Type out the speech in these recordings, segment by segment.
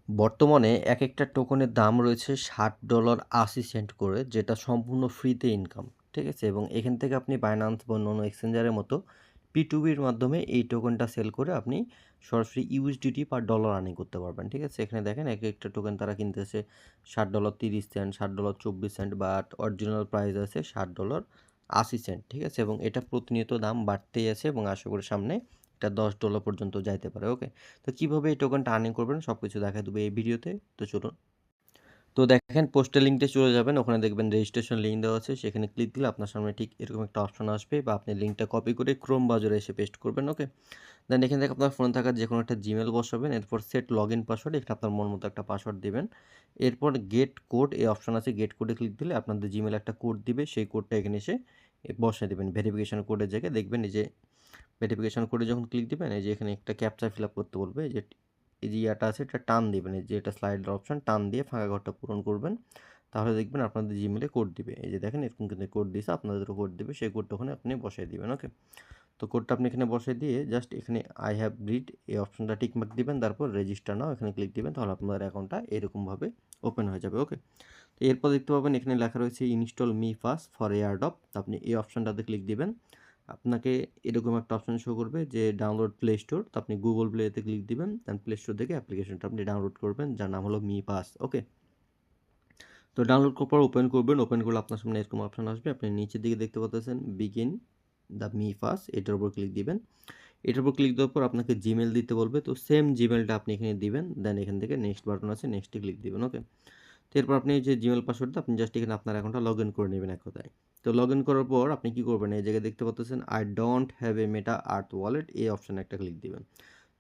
বর্তমানে একেকটা টোকেনের দাম রয়েছে $60.80 করে, যেটা সম্পূর্ণ ফ্রিতে ইনকাম। ঠিক আছে? এবং এখান থেকে আপনি Binance বা অন্যান্য এক্সচেঞ্জারের মতো P2P-র মাধ্যমে এই টোকেনটা সেল করে আপনি সরাসরি USDT বা ডলার আর্নিং করতে পারবেন। ঠিক আছে? এখানে দেখেন একেকটা টোকেন তারা কিনতেছে $60.30, $60.24, বাট অরিজিনাল প্রাইস আছে $60.80। ঠিক আছে? এবং এটা প্রতিনিয়ত দাম বাড়তেই আছে এবং আশা করি সামনে এটা $10 পর্যন্ত যাইতে পারে। ওকে? তো কিভাবে এই টোকেনটা আর্নিং করবেন সবকিছু দেখায় দেবো এই ভিডিওতে। তো চলুন। তো দেখেন পোস্টের লিঙ্কটা চলে যাবেন, ওখানে দেখবেন রেজিস্ট্রেশন লিঙ্ক দেওয়া আছে, সেখানে ক্লিক দিলে আপনার সামনে ঠিক এরকম একটা অপশন আসবে, বা আপনি লিঙ্কটা কপি করে ক্রোম ব্রাউজারে এসে পেস্ট করবেন। ওকে, দেন এখান থেকে আপনার ফোনে থাকা যে কোনো একটা জিমেল বসাবেন, এরপর সেট লগ ইন পাসওয়ার্ড, এখানে আপনার মন মতো একটা পাসওয়ার্ড দিবেন। এরপর গেট কোড এই অপশন আছে, গেট কোডে ক্লিক দিলে আপনাদের জিমেল একটা কোড দিবে, সেই কোডটা এখানে এসে বসায় দেবেন ভেরিফিকেশন কোডের জায়গায়। দেখবেন এই যে ভেরিফিকেশন কোডে যখন ক্লিক দিবেন, এই যে এখানে একটা ক্যাপচা ফিল আপ করতে বলবে, এই যে ইয়াটা আছে এটা টান দিবেন, এই যে এটা স্লাইডার অপশন, টান দিয়ে ফাঁকা ঘরটা পূরণ করবেন। তাহলে দেখবেন আপনাদের জিমেলে কোড দিবে, এই যে দেখেন এরকম কিন্তু কোড দিয়েছে, আপনাদেরও কোড দিবে, সেই কোডটা ওখানে আপনি বসাই দিবেন। ওকে, তো কোডটা আপনি এখানে বসাই দিয়ে জাস্ট এখানে আই হ্যাভ রিড এই অপশনটা টিকমার্ক দিবেন, তারপর রেজিস্টার নাও এখানে ক্লিক দিবেন, তাহলে আপনাদের অ্যাকাউন্টটা এরকমভাবে ওপেন হয়ে যাবে। ওকে, তো এরপর দেখতে পাবেন এখানে লেখা রয়েছে install me fast for airdrop, আপনি এই অপশনটাতে ক্লিক দিবেন। আপনাকে এরকম একটা অপশন শো করবে যে ডাউনলোড প্লে স্টোর, তো আপনি গুগল প্লেতে ক্লিক দিবেন, দেন প্লে স্টোর থেকে অ্যাপ্লিকেশনটা আপনি ডাউনলোড করবেন, যার নাম হলো মি পাস। ওকে, তো ডাউনলোড করার পর ওপেন করবেন, ওপেন করলে আপনার সামনে এরকম অপশন আসবে, আপনি নিচের দিকে দেখতে পাচ্ছেন বিগিন দ্য মি পাস, এটার উপর ক্লিক দিবেন। এটার উপর ক্লিক দেওয়ার পর আপনাকে জিমেল দিতে বলবে, তো সেম জিমেলটা আপনি এখানে দিবেন, দেন এখান থেকে নেক্সট বাটন আছে, নেক্সটে ক্লিক দিবেন। ওকে, তো এরপর আপনি যে জিমেল পাসওয়ার্ডটা আপনি জাস্ট এখানে আপনার অ্যাকাউন্টটা লগ ইন করে নেবেন এক কথায়। তো লগ ইন করার পর আপনি কী করবেন, এই জায়গায় দেখতে পাচ্ছেন I don't have a meta earth wallet, এই অপশানে একটা ক্লিক দিবেন।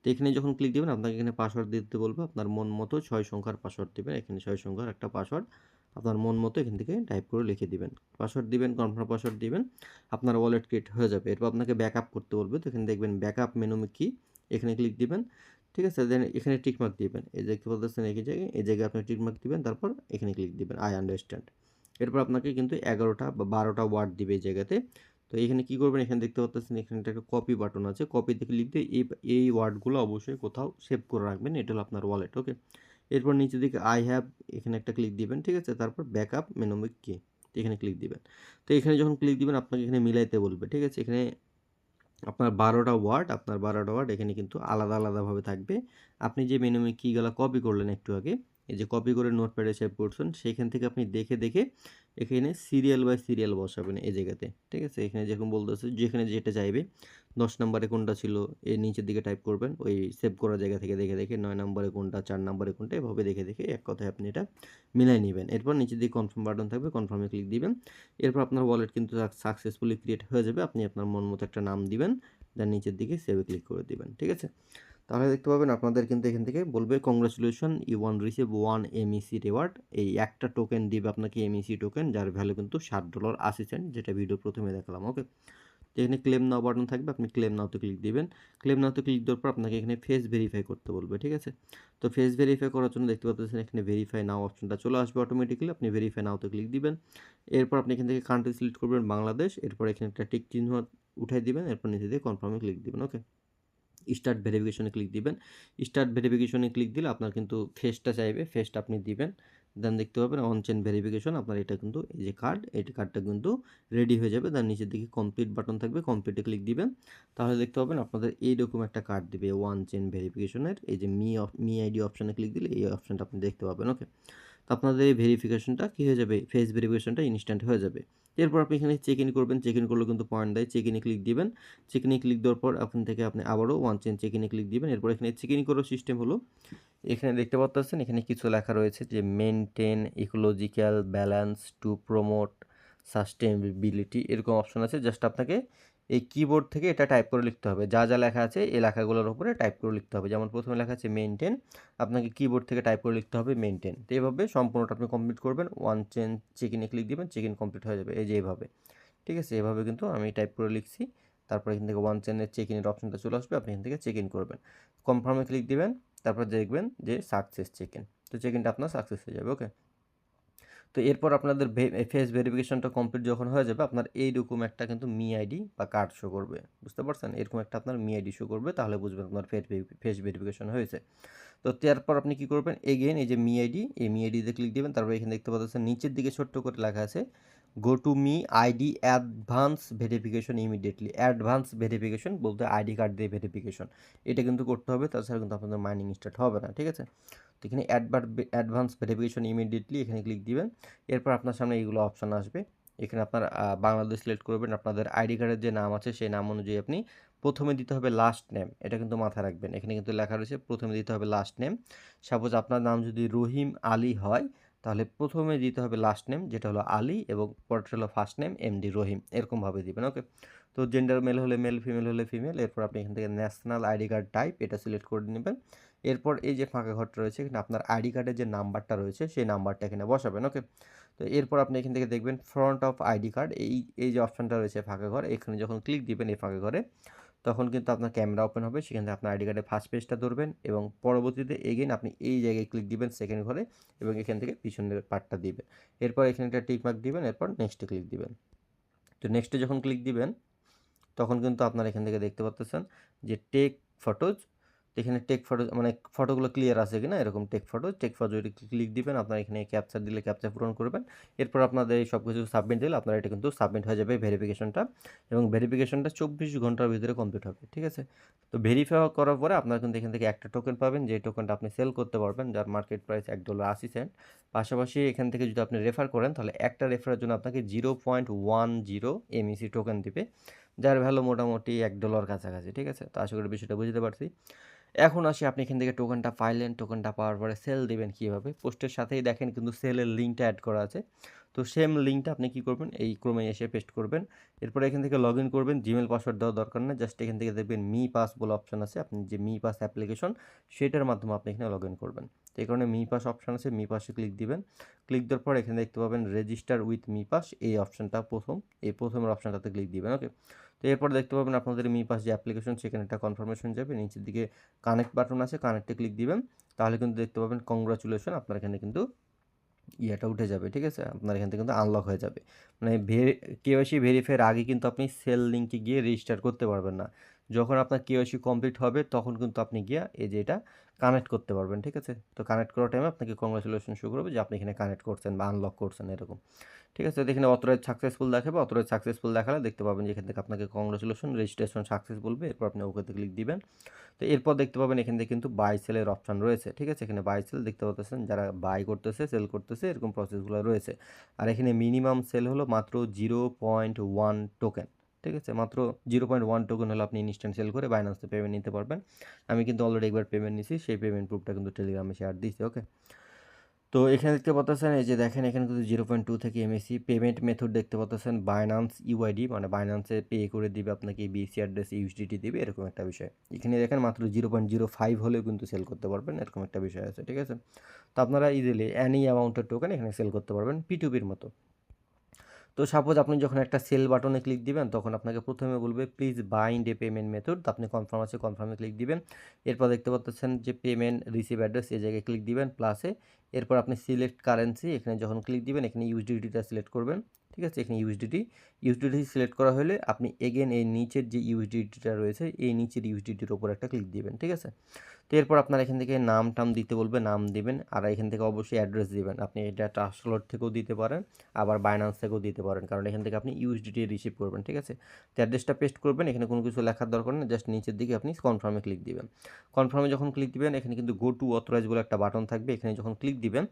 তো এখানে যখন ক্লিক দিবেন আপনাকে এখানে পাসওয়ার্ড দিতে বলবে, আপনার মন মতো 6 সংখ্যার পাসওয়ার্ড দিবেন, এখানে 6 সংখ্যার একটা পাসওয়ার্ড আপনার মন মতো এখান থেকে টাইপ করে লিখে দিবেন। পাসওয়ার্ড দিবেন, কনফার্ম পাসওয়ার্ড দিবেন, আপনার ওয়ালেট ক্রিয়েট হয়ে যাবে। এরপর আপনাকে ব্যাকআপ করতে বলবে, তো এখানে দেখবেন ব্যাকআপ মেনু কি, এখানে ক্লিক দিবেন। ঠিক আছে, দেন এখানে টিকমার্ক দিবেন, এই যে দেখতে পাচ্ছেন এই জায়গায় আপনি টিকমার্ক দিবেন, তারপর এখানে ক্লিক দিবেন আই আন্ডারস্ট্যান্ড। এরপর আপনাকে কিন্তু 11টা বা 12টা ওয়ার্ড দিবে এই জায়গাতে। তো এখানে কি করবেন, এখানে দেখতে পাচ্ছেন এখানে একটা কপি বাটন আছে, কপিতে ক্লিক দিয়ে এই ওয়ার্ডগুলো অবশ্যই কোথাও সেভ করে রাখবেন, এটা হলো আপনার ওয়ালেট। ওকে, এরপর নিচের দিকে আই হ্যাভ এখানে একটা ক্লিক দিবেন। ঠিক আছে, তারপর ব্যাকআপ মেনু কি, এখানে ক্লিক দিবেন। তো এখানে যখন ক্লিক দিবেন আপনাকে এখানে মিলাইতে বলবে। ঠিক আছে, এখানে আপনার 12টা ওয়ার্ড এখানে কিন্তু আলাদা আলাদাভাবে থাকবে। আপনি যে মেনু কিগুলো কপি করলেন একটু আগে, এই যে কপি করে নোটপ্যাডে সেভ করছেন, সেইখান থেকে আপনি দেখে দেখে এখানে সিরিয়াল বাই সিরিয়াল বসাবেন এই জায়গাতে। ঠিক আছে, এখানে যেরকম বলতেছে যেখানে যেটা চাইবে 10 নম্বরে কোনটা ছিল এর নিচের দিকে টাইপ করবেন, ওই সেভ করার জায়গা থেকে দেখে দেখে 9 নম্বরে কোনটা, 4 নম্বরে কোনটা, এভাবে দেখে দেখে এক কথায় আপনি এটা মিলাই নেবেন। এরপর নিচের দিকে কনফার্ম বাটন থাকবে, কনফার্মে ক্লিক দিবেন। এরপর আপনার ওয়ালেট কিন্তু সাকসেসফুলি ক্রিয়েট হয়ে যাবে। আপনি আপনার মন মতো একটা নাম দিবেন, দেন নিচের দিকে সেভে ক্লিক করে দিবেন। ঠিক আছে, তাহলে দেখতে পাবেন আপনাদের কিন্তু এখান থেকে বলবে congratulation you won receive 1 MEC reward, এই একটা টোকেন দিবে আপনাকে MEC টোকেন, যার ভ্যালু কিন্তু $60.80, যেটা ভিডিও প্রথমে দেখালাম। ওকে, তো এখানে ক্লেম নাও বাটন থাকবে, আপনি ক্লেম নাওতে ক্লিক দিবেন। ক্লেম নাওতে ক্লিক দেওয়ার পর আপনাকে এখানে ফেস ভেরিফাই করতে বলবে। ঠিক আছে, তো ফেস ভেরিফাই করার জন্য দেখতে পাচ্ছেন এখানে ভেরিফাই নাও অপশনটা চলে আসবে অটোমেটিক্যালি, আপনি ভেরিফাই নাওতে ক্লিক দিবেন। এরপর আপনি এখান থেকে কান্ট্রি সিলেক্ট করবেন বাংলাদেশ, এরপর এখানে একটা টিক চিহ্ন উঠাই দিবেন, এরপর নিচে দিয়ে কনফার্মে ক্লিক দিবেন। ওকে, স্টার্ট ভেরিফিকেশনে ক্লিক দিবেন। স্টার্ট ভেরিফিকেশনে ক্লিক দিলে আপনার কিন্তু ফেসটা চাইবে, ফেসটা আপনি দিবেন, দেন দেখতে পাবেন অন চেন ভেরিফিকেশন, আপনার এটা কিন্তু এই যে কার্ড, এই কার্ডটা কিন্তু রেডি হয়ে যাবে। দেন নিচের দিকে কমপ্লিট বাটন থাকবে, কমপ্লিটে ক্লিক দিবেন, তাহলে দেখতে পাবেন আপনাদের এইরকম একটা কার্ড দিবে ওয়ান চেন ভেরিফিকেশনের, এই যে মি আইডি অপশানে ক্লিক দিলে এই অপশানটা আপনি দেখতে পাবেন। ওকে, তো আপনাদের এই ভেরিফিকেশনটা কী হয়ে যাবে, ফেস ভেরিফিকেশনটা ইনস্ট্যান্ট হয়ে যাবে। এরপর আপনি এখানে চেক ইন করবেন, চেক ইন করলেও কিন্তু পয়েন্ট দেয়, চেক ইনে ক্লিক দিবেন। চেক ইনে ক্লিক দেওয়ার পর ওখান থেকে আপনি আবারও ওয়ান চেন চেক ইনে ক্লিক দিবেন। এরপর এখানে চেক ইন করার সিস্টেম হলো, এখানে দেখতে পাচ্ছেন এখানে কিছু লেখা রয়েছে যে maintain ecological balance to promote sustainability, এরকম অপশন আছে। জাস্ট আপনাকে এই কিবোর্ড থেকে এটা টাইপ করে লিখতে হবে, যা যা লেখা আছে এই লেখাগুলোর উপরে টাইপ করে লিখতে হবে। যেমন প্রথমে লেখা আছে মেনটেন, আপনাকে কিবোর্ড থেকে টাইপ করে লিখতে হবে মেনটেন। তো এইভাবে সম্পূর্ণটা আপনি কমপ্লিট করবেন, ওয়ান চেন চেক ইনে ক্লিক দিবেন, চেক ইন কমপ্লিট হয়ে যাবে এই যে এইভাবে। ঠিক আছে, এভাবে কিন্তু আমি টাইপ করে লিখছি। তারপর এখান থেকে ওয়ান চেনের চেক ইনের অপশনটা চলে আসবে, আপনি এখান থেকে চেক ইন করবেন, কনফার্মে ক্লিক দিবেন, তারপর দেখবেন যে সাকসেস চেক ইন, তো চেক ইনটা আপনার সাকসেস হয়ে যাবে। ওকে, তো এরপর আপনাদের ফেস ভেরিফিকেশনটা কমপ্লিট যখন হয়ে যাবে, আপনার এইরকম একটা কিন্তু মি আইডি বা কার্ড শো করবে, বুঝতে পারছেন, এরকম একটা আপনার মি আইডি শো করবে, তাহলে বুঝবেন আপনার ফেস ভেরিফিকেশন হয়েছে। তো তারপর আপনি কি করবেন, এগেইন এই যে মি আইডি, এই মি আইডিতে ক্লিক দিবেন। তারপর এখানে দেখতে পাচ্ছেন নিচের দিকে ছোট্ট করে লেখা আছে go to me ID advance verification immediately. Advance verification বলতে আইডি কার্ড দিয়ে ভেরিফিকেশন, এটা কিন্তু করতে হবে, তাছাড়া কিন্তু আপনাদের মাইনিং স্টার্ট হবে না, ঠিক আছে। তো এখানে অ্যাডভান্স ভেরিফিকেশন ইমিডিয়েটলি এখানে ক্লিক দিবেন। এরপর আপনার সামনে এইগুলো অপশান আসবে। এখানে আপনার বাংলাদেশ সিলেক্ট করবেন, আপনাদের আইডি কার্ডের যে নাম আছে সেই নাম অনুযায়ী আপনি প্রথমে দিতে হবে লাস্ট নেম, এটা কিন্তু মাথায় রাখবেন। এখানে কিন্তু লেখা রয়েছে প্রথমে দিতে হবে লাস্ট নেম। সাপোজ আপনার নাম যদি রহিম আলী হয়, তাহলে প্রথমে দিতে হবে লাস্ট নেম যেটা হলো আলী, এবং পরেরটা হলো ফার্স্ট নেম এমডি রহিম, এরকমভাবে দিবেন, ওকে। তো জেন্ডার মেল হলে মেল, ফিমেল হলে ফিমেল। এরপর আপনি এখান থেকে ন্যাশনাল আইডি কার্ড টাইপ এটা সিলেক্ট করে নেবেন। এরপর এই যে ফাঁকা ঘরটা রয়েছে, এখানে আপনার আইডি কার্ডের যে নাম্বারটা রয়েছে সেই নাম্বারটা এখানে বসাবেন, ওকে। তো এরপর আপনি এখান থেকে দেখবেন ফ্রন্ট অফ আইডি কার্ড, এই যে অপশানটা রয়েছে ফাঁকা ঘর, এখানে যখন ক্লিক দিবেন এই ফাঁকা ঘরে, তখন কিন্তু আপনার ক্যামেরা ওপেন হবে। সেখান থেকে আপনার আইডি কার্ডের ফার্স্ট পেজটা ধরবেন, এবং পরবর্তীতে এগেইন আপনি এই জায়গায় ক্লিক দিবেন সেকেন্ড ঘরে, এবং এখান থেকে পিছনের পার্টটা দিবেন। এরপর এখানে একটা টিক মার্ক দিবেন, এরপর নেক্সটে ক্লিক দিবেন। তো নেক্সটে যখন ক্লিক দিবেন, তখন কিন্তু আপনারা এখান থেকে দেখতে পাচ্ছেন যে টেক ফটোজ। এখানে টেক ফটো মানে ফটোগুলো ক্লিয়ার আছে কিনা, এরকম টেক ফটো যদি ক্লিক দিবেন, আপনারা এখানে ক্যাপচার দিলে ক্যাপচার পূরণ করবেন। এরপর আপনাদের এই সব কিছু সাবমিট দিলে আপনার এটা কিন্তু সাবমিট হয়ে যাবে ভেরিফিকেশনটা, এবং ভেরিফিকেশনটা 24 ঘন্টার ভিতরে কমপ্লিট হবে, ঠিক আছে। তো ভেরিফাই করার পরে আপনারা কিন্তু এখান থেকে একটা টোকেন পাবেন, যে টোকেনটা আপনি সেল করতে পারবেন, যার মার্কেট প্রাইস $1.80। পাশাপাশি এখান থেকে যদি আপনি রেফার করেন, তাহলে একটা রেফারের জন্য আপনাকে 0.10 MEC টোকেন দিবে, যার ভ্যালু মোটামুটি $1 কাছাকাছি, ঠিক আছে। তো আশা করি বিষয়টা বুঝতে পারছি। এখন আসি, আপনি এখান থেকে টোকেনটা পাইলেন, টোকেনটা পাওয়ার পরে সেল দিবেন কীভাবে, পোস্টের সাথেই দেখেন কিন্তু সেলের লিঙ্কটা অ্যাড করা আছে। তো সেম লিঙ্কটা আপনি কী করবেন, এই ক্রমে এসে পেস্ট করবেন। এরপরে এখান থেকে লগ ইন করবেন, জিমেল পাসওয়ার্ড দেওয়ার দরকার নেই, জাস্ট এখান থেকে দেখবেন মি পাস বলে অপশান আছে, আপনি যে মি পাস অ্যাপ্লিকেশন সেটার মাধ্যমে আপনি এখানে লগ ইন করবেন। তো এই কারণে মি পাস অপশান আছে, মি পাসে ক্লিক দিবেন। ক্লিক দেওয়ার পর এখানে দেখতে পাবেন রেজিস্টার উইথ মি পাস, এই অপশানটা প্রথমের অপশানটাতে ক্লিক দিবেন, ওকে। তো এরপর দেখতে পাবেন আপনাদের মি পাস যে অ্যাপ্লিকেশন, সেখানে একটা কনফার্মেশন যাবে, নিচের দিকে কানেক্ট বাটন আছে, কানেক্টে ক্লিক দিবেন। তাহলে কিন্তু দেখতে পাবেন কংগ্রাচুলেশন, আপনার এখানে কিন্তু ইয়েটা উঠে যাবে, ঠিক আছে। আপনার এখান থেকে কিন্তু আনলক হয়ে যাবে। মানে কেওয়াইসি ভেরিফাইয়ের আগে কিন্তু আপনি সেল লিঙ্কে গিয়ে রেজিস্টার করতে পারবেন না। যখন আপনার কেওয়াইসি কমপ্লিট হবে তখন কিন্তু আপনি গিয়ে এই যে এটা কানেক্ট করতে পারবেন, ঠিক আছে। তো কানেক্ট করার টাইমে আপনাকে কংগ্রাচুলেশন শো করবে যে আপনি এখানে কানেক্ট করছেন বা আনলক করছেন, এরকম, ঠিক আছে। তো এখানে অথরাইজ সাকসেসফুল দেখাবে, অথরাইজ সাকসেসফুল দেখালে দেখতে পাবেন যে এখান থেকে আপনাকে কংগ্রাচুলেশন রেজিস্ট্রেশন সাকসেস বলবে। এরপর আপনি ওকেতে ক্লিক দিবেন। তো এরপর দেখতে পাবেন এখান থেকে কিন্তু বাই সেলের অপশান রয়েছে, ঠিক আছে। এখানে বাই সেল দেখতে পাচ্ছেন, যারা বাই করতেছে সেল করতেছে এরকম প্রসেসগুলো রয়েছে। আর এখানে মিনিমাম সেল হলো মাত্র 0.1 টোকেন, ঠিক আছে। মাত্র 0.1 টোকেন হলে আপনি ইনস্ট্যান্ট সেল করে বাইন্যান্সে পেমেন্ট নিতে পারবেন। আমি কিন্তু অলরেডি একবার পেমেন্ট নিছি, সেই পেমেন্ট প্রুফটা কিন্তু টেলিগ্রামে শেয়ার দিয়েছি, ওকে। তো এখানে দেখতে পাচ্ছেন, এই যে দেখেন এখানে কিন্তু 0.2 থেকে এমএসি পেমেন্ট মেথড দেখতে পাচ্ছেন বাইন্যান্স ইউআইডি, মানে বাইন্যান্সে পে করে দিবে আপনাকে, বিসি অ্যাড্রেস ইউএসডিটি দিবে, এরকম একটা বিষয়। এখানে দেখেন মাত্র 0.05 হলেও কিন্তু সেল করতে পারবেন, এরকম একটা বিষয় আছে, ঠিক আছে। তো আপনারা ইজিলি অ্যানি অ্যামাউন্টের টোকেন এখানে সেল করতে পারবেন P2P মতো। তো সাপোজ আপনি যখন একটা সেল বাটনে ক্লিক দিবেন, তখন আপনাকে প্রথমে বলবে please bind A payment method, আপনি কনফার্ম আছে কনফার্মে ক্লিক দিবেন। এরপর দেখতে পাচ্ছেন যে পেমেন্ট রিসিভ অ্যাড্রেস, এই জায়গায় ক্লিক দিবেন প্লাসে। এরপর আপনি সিলেক্ট কারেন্সি, এখানে যখন ক্লিক দিবেন এখানে ইউএসডিটিটা সিলেক্ট করবেন, ঠিক আছে। এখানে ইউএসডিটি সিলেক্ট করা হলে আপনি এগেন এই নিচের যে ইউএসডিটিটা রয়েছে, এই নিচের ইউএসডিটির ওপর একটা ক্লিক দিবেন, ঠিক আছে। তো এরপর আপনার এখান থেকে নাম টাম দিতে বলবে, নাম দিবেন। আর এখান থেকে অবশ্যই অ্যাড্রেস দিবেন, আপনি এটা ট্রাস্টলোড থেকেও দিতে পারেন, আবার বাইন্যান্স থেকেও দিতে পারেন, কারণ এখান থেকে আপনি ইউএসডিটি রিসিভ করবেন, ঠিক আছে। তো অ্যাড্রেসটা পেস্ট করবেন, এখানে কোনো কিছু লেখার দরকার নেই, জাস্ট নিচের দিকে আপনি কনফার্মে ক্লিক দিবেন। কনফার্মে যখন ক্লিক দিবেন, এখানে কিন্তু গো টু অথরাইজ বলে একটা বাটন থাকবে, এখানে যখন ক্লিক দিবেন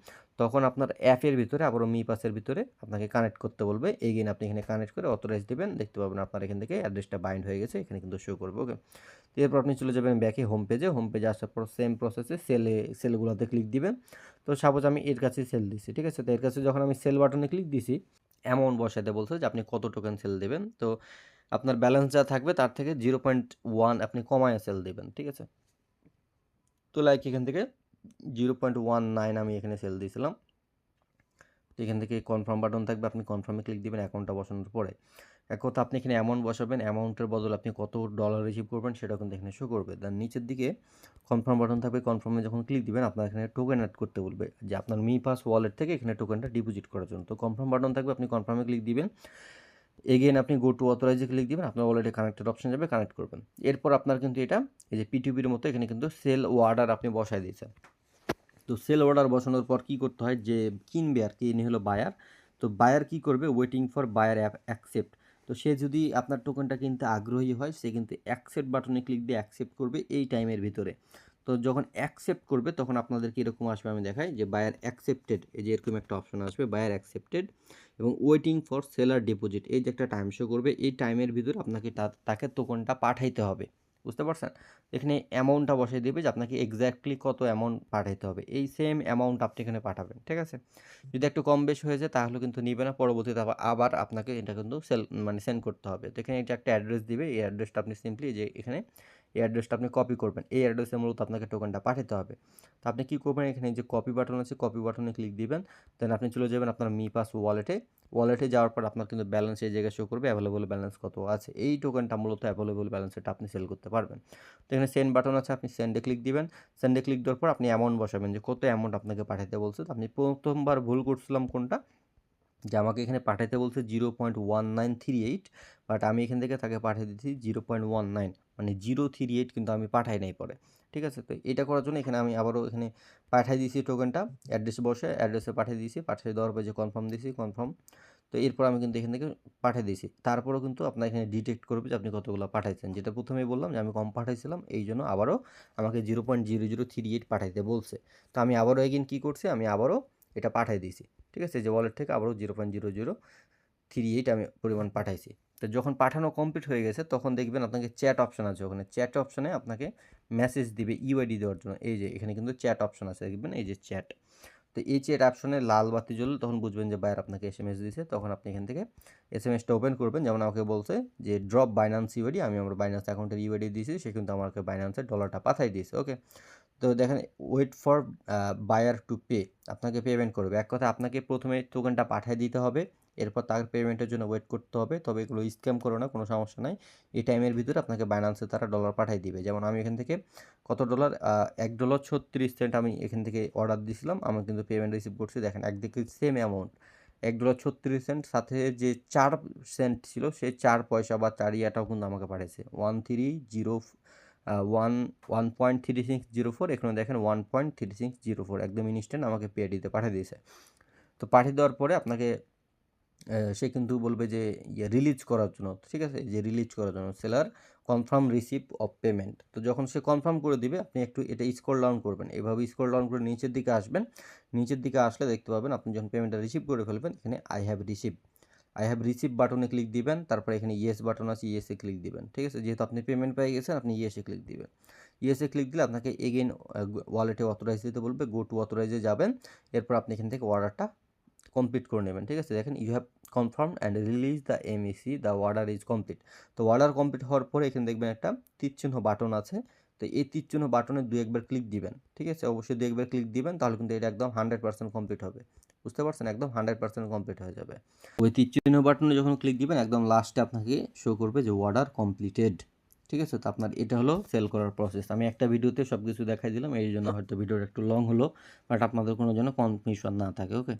তখন আপনার অ্যাপের ভিতরে আবারও মি পাসের ভিতরে আপনাকে কানেক্ট করতে বলবে, এগেইন আপনি এখানে কানেক্ট করে অথরাইজ দিবেন, দেখতে পাবেন আপনার এখান থেকে অ্যাড্রেসটা বাইন্ড হয়ে গেছে, এখানে কিন্তু শো করবে, ওকে। তো এরপর আপনি চলে যাবেন ব্যাকে, হোম পেজে আসার পর সেম প্রসেসে সেলগুলোতে ক্লিক দিবেন। তো সাপোজ আমি এর কাছে সেল দিছি, ঠিক আছে। তো এর কাছে যখন আমি সেল বাটনে ক্লিক দিছি, অ্যামাউন্ট বসাতে বলছে যে আপনি কত টোকেন সেল দেবেন। তো আপনার ব্যালেন্স যা থাকবে তার থেকে 0.1 আপনি কমায় সেল দেবেন, ঠিক আছে। তো লাইক এখান থেকে 0.19 আমি এখানে সেল দিয়েছিলাম। তো এখান থেকে কনফার্ম বাটন থাকবে, আপনি কনফার্মে ক্লিক দিবেন অ্যাকাউন্টটা বসানোর পরে। এক কথা আপনি এখানে অ্যামাউন্ট বসাবেন, অ্যামাউন্টের বদলে আপনি কত ডলার রিসিভ করবেন সেটাও কিন্তু এখানে শো করবে। দেন নিচের দিকে কনফার্ম বাটন থাকবে, কনফার্মে যখন ক্লিক দিবেন আপনার এখানে টোকেন অ্যাড করতে বলবে, যে আপনার মি পাস ওয়ালেট থেকে এখানে টোকেনটা ডিপোজিট করার জন্য। তো কনফার্ম বাটন থাকবে, আপনি কনফার্মে ক্লিক দিবেন। এগেইন আপনি গো টু অথরাইজে ক্লিক দিবেন, আপনার ওয়ালেটে কানেক্টেড অপশন যাবে, কানেক্ট করবেন। এরপর আপনার কিন্তু এটা এই যে পিটুপির মতো এখানে কিন্তু সেল অর্ডার আপনি বসায় দিয়েছেন। তো সেল অর্ডার বসানোর পর কী করতে হয়, যে কিনবে আর কি, ইনি হলো বায়ার। তো বায়ার কী করবে, ওয়েটিং ফর বায়ার অ্যাকসেপ্ট। তো সে যদি আপনার টোকেনটা কিনতে আগ্রহী হয়, সে কিন্তু অ্যাকসেপ্ট বাটনে ক্লিক দিয়ে অ্যাকসেপ্ট করবে এই টাইমের ভিতরে। তো যখন অ্যাকসেপ্ট করবে তখন আপনাদের কীরকম আসবে আমি দেখাই, যে বায়ার অ্যাকসেপ্টেড, এই যে এরকম একটা অপশন আসবে বায়ার অ্যাকসেপ্টেড, এবং ওয়েটিং ফর সেলার ডিপোজিট, এই যে একটা টাইম শো করবে। এই টাইমের ভিতরে আপনাকে তাকে টোকেনটা পাঠাইতে হবে, বুঝতে পারছেন? এখানে অ্যামাউন্টটা বসিয়ে দেবে যে আপনাকে এক্স্যাক্টলি কত অ্যামাউন্ট পাঠাইতে হবে, এই সেম অ্যামাউন্ট আপনি এখানে পাঠাবেন, ঠিক আছে? যদি একটু কম বেশি হয়ে যায় তাহলে কিন্তু নিবে না, পরবর্তীতে আবার আপনাকে এটা কিন্তু সেন্ড করতে হবে। তো এখানে এটা একটা অ্যাড্রেস দিবে, এই অ্যাড্রেসটা আপনি সিম্পলি যে এখানে এই অ্যাড্রেসটা আপনি কপি করবেন, এই অ্যাড্রেসে মূলত আপনাকে টোকেনটা পাঠাতে হবে। তো আপনি কী করবেন, এখানে যে কপি বাটন আছে, কপি বাটনে ক্লিক দিবেন, দেন আপনি চলে যাবেন আপনার মিপাস ওয়ালেটে যাওয়ার পর আপনার কিন্তু ব্যালেন্স এই জায়গায় শো করবে, অ্যাভেলেবল ব্যালেন্স কত আছে। এই টোকেনটা মূলত অ্যাভেলেবল ব্যালেন্স, এটা আপনি সেল করতে পারবেন। তো এখানে সেন্ড বাটন আছে, আপনি সেন্ডে ক্লিক দিবেন। সেন্ডে ক্লিক দেওয়ার পর আপনি অ্যামাউন্ট বসাবেন, যে কত অ্যামাউন্ট আপনাকে পাঠাতে বলছে। তো আপনি প্রথমবার ভুল করছিলাম কোনটা, যে আমাকে এখানে পাঠাইতে বলছে 0.1938, বাট আমি এখান থেকে তাকে পাঠিয়ে দিচ্ছি 0.19, মানে 038 কিন্তু আমি পাঠাই নাই পরে, ঠিক আছে? তো এটা করার জন্য এখানে আমি আবারও এখানে পাঠিয়ে দিয়েছি টোকেনটা, অ্যাড্রেস বসে অ্যাড্রেসে পাঠিয়ে দিয়েছি, পাঠিয়ে দেওয়ার পর যে কনফার্ম দিয়েছি, কনফার্ম। তো এরপর আমি কিন্তু এখান থেকে পাঠিয়ে দিয়েছি। তারপরেও কিন্তু আপনার এখানে ডিটেক্ট করবে যে আপনি কতগুলো পাঠাইছেন, যেটা প্রথমেই বললাম যে আমি কম পাঠাইছিলাম, এই জন্য আবারও আমাকে 0.0038 পাঠাইতে বলছে। তো আমি আবারও এগেইন কী করছি, আমি আবারও এটা পাঠিয়ে দিয়েছি, ঠিক আছে? যে ওয়ালেট থেকে আবারও 0.0038 আমি পরিমাণ পাঠাইছি। তো যখন পাঠানো কমপ্লিট হয়ে গেছে তখন দেখবেন আপনাকে চ্যাট অপশন আছে, ওখানে চ্যাট অপশনে আপনাকে মেসেজ দিবে ইউআইডি দেওয়ার জন্য। এই যে এখানে কিন্তু চ্যাট অপশন আছে, দেখবেন এই যে চ্যাট। তো এই চ্যাট অপশনে লাল বাতি জ্বললে তখন বুঝবেন যে বায়ার আপনাকে এসএমএস দিয়েছে। তখন আপনি এখান থেকে এসএমএসটা ওপেন করবেন, যেমন আমাকে বলছে যে ড্রপ বাইন্যান্স ইউআইডি, আমি আমার বাইন্যান্স অ্যাকাউন্টের ইউআইডি দিয়েছি, সে কিন্তু আমাকে বাইন্যান্সের ডলারটা পাঠাই দিয়েছে, ওকে? তো দেখেন wait for buyer to pay, আপনাকে পেমেন্ট করবে। এক কথা আপনাকে প্রথমে টোকেনটা পাঠিয়ে দিতে হবে, এরপর তার পেমেন্টের জন্য ওয়েট করতে হবে। তবে এগুলো স্ক্যাম করো না, কোনো সমস্যা নাই। এই টাইমের ভিতরে আপনাকে বাইন্যান্সে তারা ডলার পাঠিয়ে দিবে। যেমন আমি এখান থেকে কত ডলার, $1.36 আমি এখান থেকে অর্ডার দিয়েছিলাম, আমি কিন্তু পেমেন্ট রিসিভ করছি। দেখেন একদিকে সেম অ্যামাউন্ট $1.36, সাথে যে 4 সেন্ট ছিল সেই 4 পয়সা বা 4 ইয়াটাও কিন্তু আমাকে পাঠিয়েছে 1.3604, এখানে দেখেন 1.3604, একদম ইনস্ট্যান্ট আমাকে পেআইডিতে পাঠিয়ে দিয়েছে। তো পাঠিয়ে দেওয়ার পরে আপনাকে সে কিন্তু বলবে যে রিলিজ করার জন্য, ঠিক আছে? যে রিলিজ করার জন্য seller confirm receive of payment. তো যখন সে কনফার্ম করে দিবে আপনি একটু এটা স্ক্রল ডাউন করবেন, এভাবে স্ক্রল ডাউন করে নিচের দিকে আসবেন। নিচের দিকে আসলে দেখতে পাবেন আপনি যখন পেমেন্টটা রিসিভ করে ফেলবেন, এখানে আই হ্যাভ রিসিভ বাটনে ক্লিক দিবেন, তারপরে এখানে ইয়েস বাটন আছে, ইয়েসে ক্লিক দিবেন, ঠিক আছে? যেহেতু আপনি পেমেন্ট পেয়ে গেছেন আপনি ইয়েসে ক্লিক দিবেন। ইয়েসে ক্লিক দিলে আপনাকে এগেইন ওয়ালেটে অথরাইজ দিতে বলবে, গো টু অথরাইজে যাবেন। এরপর আপনি এখান থেকে অর্ডারটা কমপ্লিট করে নেবেন, ঠিক আছে? দেখেন you have confirm and release the MEC, the order is complete. তো অর্ডার কমপ্লিট হওয়ার পরে এখানে দেখবেন একটা তীরচিহ্ন বাটন আছে। তো এই তীরচিহ্ন বাটনে 2-1 বার ক্লিক দিবেন, ঠিক আছে? অবশ্যই 2-1 বার ক্লিক দিবেন, তাহলে কিন্তু এটা একদম 100% কমপ্লিট হবে, বুঝতে পারছেন? একদম 100% কমপ্লিট হয়ে যাবে। ওই তীরচিহ্ন বাটনে যখন ক্লিক দিবেন একদম লাস্টে আপনাকে শো করবে যে অর্ডার কমপ্লিটেড, ঠিক আছে? তো আপনার এটা হলো সেল করার প্রসেস। আমি একটা ভিডিওতে সব কিছু দেখাই দিলাম, এই জন্য হয়তো ভিডিওটা একটু লং হলো, বাট আপনাদের কোনো যেন কনফিউশন না থাকে, ওকে?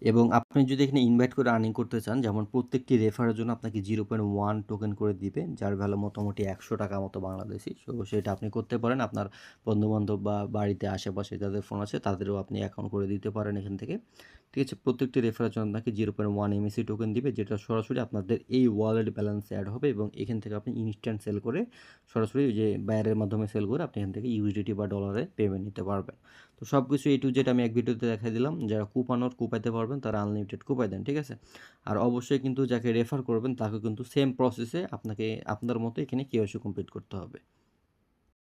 এবং আপনি যদি এখানে ইনভাইট করে আর্নিং করতে চান, যেমন প্রত্যেকটি রেফারের জন্য আপনাকে 0.1 টোকেন করে দিবে, যার ভ্যালু মোটামুটি 100 টাকা মতো বাংলাদেশি। সো সেটা আপনি করতে পারেন, আপনার বন্ধুবান্ধব বা বাড়িতে আশেপাশে যাদের ফোন আছে তাদেরও আপনি অ্যাকাউন্ট করে দিতে পারেন এখান থেকে, ঠিক আছে? প্রত্যেকটি রেফারের জন্য আপনাকে 0.1 এমএসি টোকেন দিবে, যেটা সরাসরি আপনাদের এই ওয়ালেট ব্যালেন্সে অ্যাড হবে, এবং এখান থেকে আপনি ইনস্ট্যান্ট সেল করে সরাসরি যে বায়ারের মাধ্যমে সেল করে আপনি এখান থেকে ইউএসডিটি বা ডলারে পেমেন্ট নিতে পারবেন। তো সব কিছু A to Z আমি এক ভিডিওতে দেখাই দিলাম। যারা কুপাইতে পারবেন তারা আনলিমিটেড কুপাই দেন, ঠিক আছে? আর অবশ্যই কিন্তু যাকে রেফার করবেন তাকে কিন্তু সেম প্রসেসে আপনাকে আপনার মতো এখানে KYC কমপ্লিট করতে হবে।